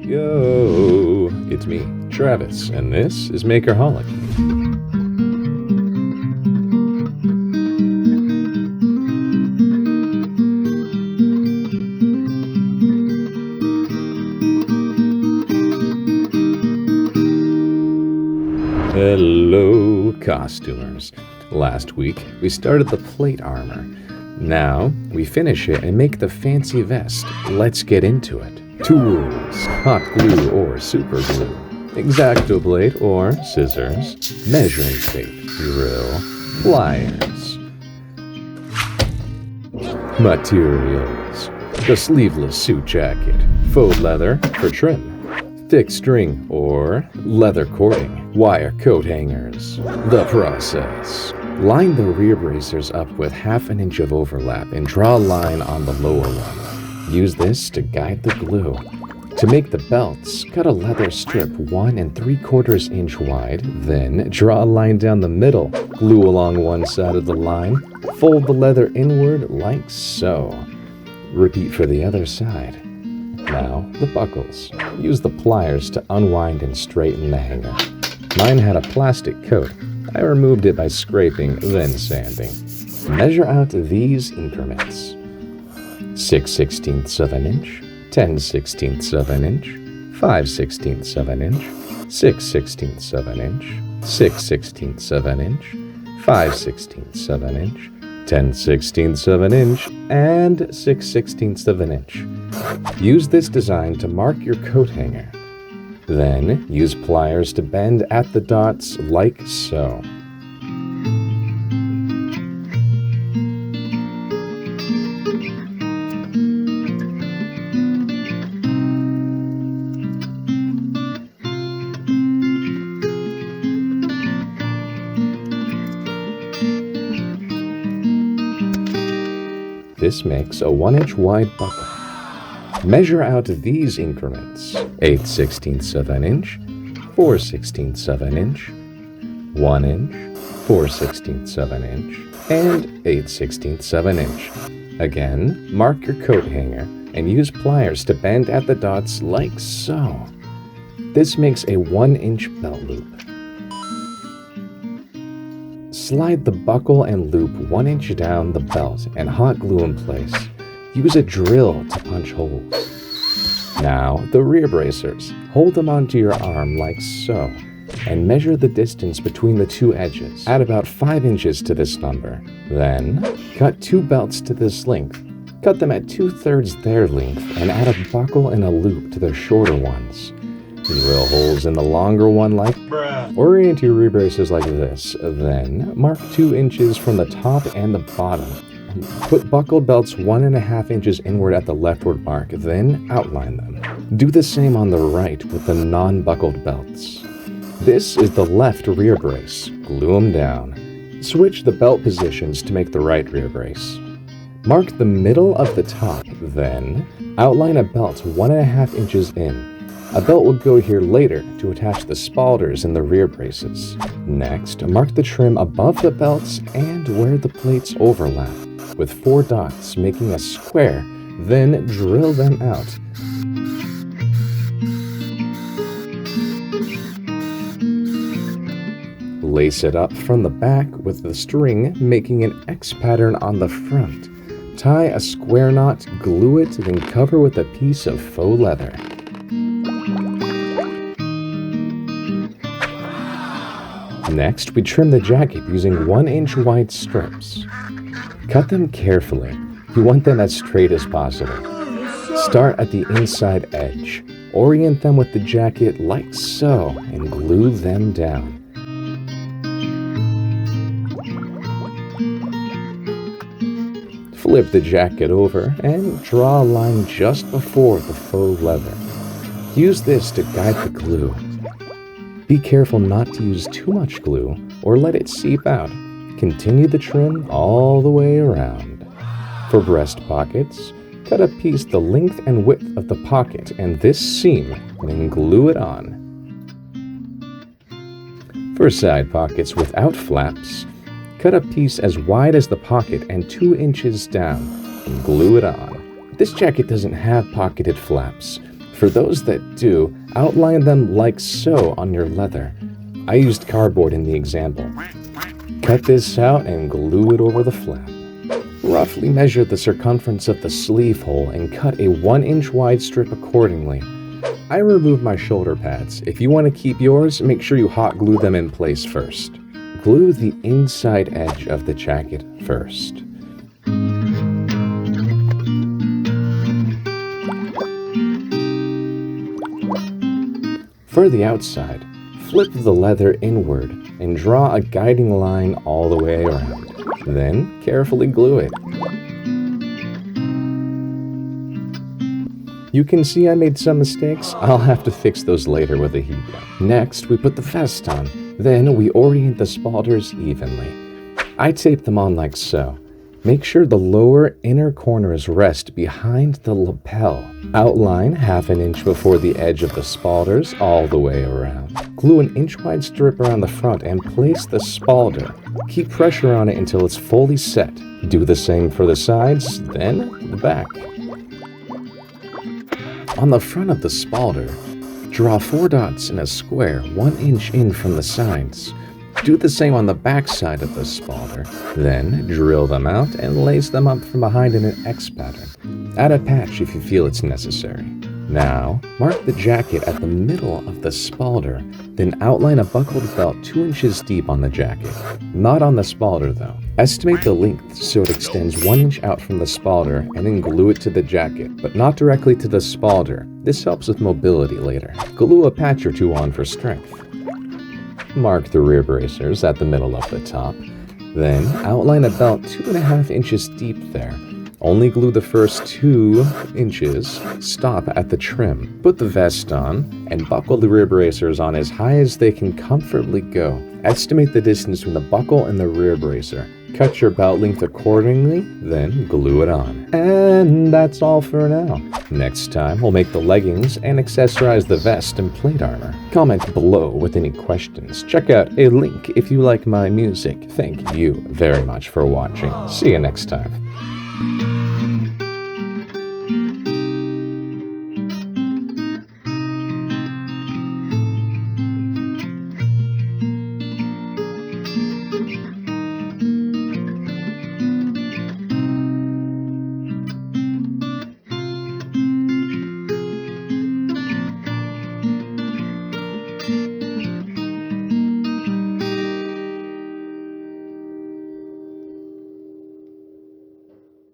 Yo, it's me, Travis, and this is Makerholic. Hello, costumers. Last week, we started the plate armor. Now, we finish it and make the fancy vest. Let's get into it. Tools, hot glue or super glue, Exacto plate or scissors, measuring tape, drill, pliers. Materials: the sleeveless suit jacket, faux leather for trim, thick string or leather cording, wire coat hangers. The process: line the rear bracers up with 1/2 inch of overlap and draw a line on the lower one. Use this to guide the glue. To make the belts, cut a leather strip 1 3/4 inch wide, then draw a line down the middle, glue along one side of the line, fold the leather inward like so. Repeat for the other side. Now, the buckles. Use the pliers to unwind and straighten the hanger. Mine had a plastic coat. I removed it by scraping, then sanding. Measure out these increments: 6/16 of an inch, 10/16 of an inch, 5/16 of an inch, 6/16 of an inch, 6/16 of an inch, 5/16 of an inch, 10/16 of an inch, and 6/16 of an inch. Use this design to mark your coat hanger. Then use pliers to bend at the dots like so. This makes a 1 inch wide buckle. Measure out these increments: 8/16 of an inch, 4/16 of an inch, 1 inch, 4/16 of an inch, and 8/16 of an inch. Again, mark your coat hanger and use pliers to bend at the dots like so. This makes a 1 inch belt loop. Slide the buckle and loop 1 inch down the belt and hot glue in place. Use a drill to punch holes. Now, the rear bracers. Hold them onto your arm like so, and measure the distance between the two edges. Add about 5 inches to this number. Then, cut 2 belts to this length. Cut them at 2/3 their length and add a buckle and a loop to the shorter ones. Drill holes in the longer one like Orient your rear braces like this. Then, mark 2 inches from the top and the bottom. Put buckled belts 1 1/2 inches inward at the leftward mark, then outline them. Do the same on the right with the non-buckled belts. This is the left rear brace. Glue them down. Switch the belt positions to make the right rear brace. Mark the middle of the top, then outline a belt 1 1/2 inches in. A belt will go here later to attach the spalders in the rear braces. Next, mark the trim above the belts and where the plates overlap, with 4 dots making a square, then drill them out. Lace it up from the back with the string, making an X pattern on the front. Tie a square knot, glue it, then cover with a piece of faux leather. Next, we trim the jacket using 1 inch wide strips. Cut them carefully. You want them as straight as possible. Start at the inside edge. Orient them with the jacket like so and glue them down. Flip the jacket over and draw a line just before the faux leather. Use this to guide the glue. Be careful not to use too much glue or let it seep out. Continue the trim all the way around. For breast pockets, cut a piece the length and width of the pocket and this seam, then glue it on. For side pockets without flaps, cut a piece as wide as the pocket and 2 inches down and glue it on. This jacket doesn't have pocketed flaps. For those that do, outline them like so on your leather. I used cardboard in the example. Cut this out and glue it over the flap. Roughly measure the circumference of the sleeve hole and cut a 1-inch wide strip accordingly. I removed my shoulder pads. If you want to keep yours, make sure you hot glue them in place first. Glue the inside edge of the jacket first. For the outside, flip the leather inward and draw a guiding line all the way around. Then carefully glue it. You can see I made some mistakes. I'll have to fix those later with a heat gun. Next, we put the vest on. Then we orient the spalders evenly. I tape them on like so. Make sure the lower inner corners rest behind the lapel. Outline 1/2 inch before the edge of the spalders all the way around. Glue an inch-wide strip around the front and place the spalder. Keep pressure on it until it's fully set. Do the same for the sides, then the back. On the front of the spalder, draw 4 dots in a square 1 inch in from the sides. Do the same on the back side of the spalder. Then drill them out and lace them up from behind in an X pattern. Add a patch if you feel it's necessary. Now, mark the jacket at the middle of the spalder, then outline a buckled belt 2 inches deep on the jacket. Not on the spalder though. Estimate the length so it extends 1 inch out from the spalder and then glue it to the jacket, but not directly to the spalder. This helps with mobility later. Glue a patch or 2 on for strength. Mark the rear bracers at the middle of the top. Then outline a belt 2.5 inches deep there. Only glue the first 2 inches. Stop at the trim. Put the vest on and buckle the rear bracers on as high as they can comfortably go. Estimate the distance between the buckle and the rear bracer. Cut your belt length accordingly, then glue it on. And that's all for now. Next time, we'll make the leggings and accessorize the vest and plate armor. Comment below with any questions. Check out a link if you like my music. Thank you very much for watching. See you next time.